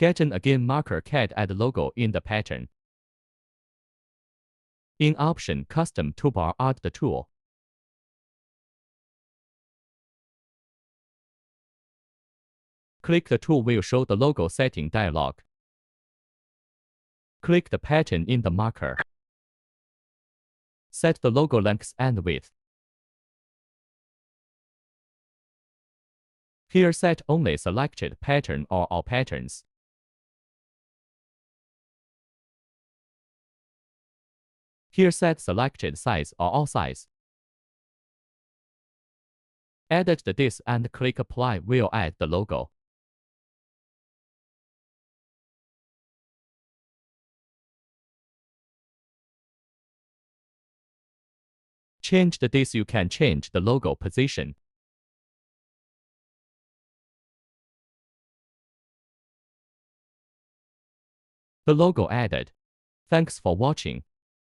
GetonAgain Marker CAD add logo in the pattern. In Option Custom Toolbar, add the tool. Click the tool will show the logo setting dialog. Click the pattern in the marker. Set the logo length and width. Here set only selected pattern or all patterns. Here set selected size or all size. Edit this and click Apply will add the logo. Change this, you can change the logo position. The logo added. Thanks for watching.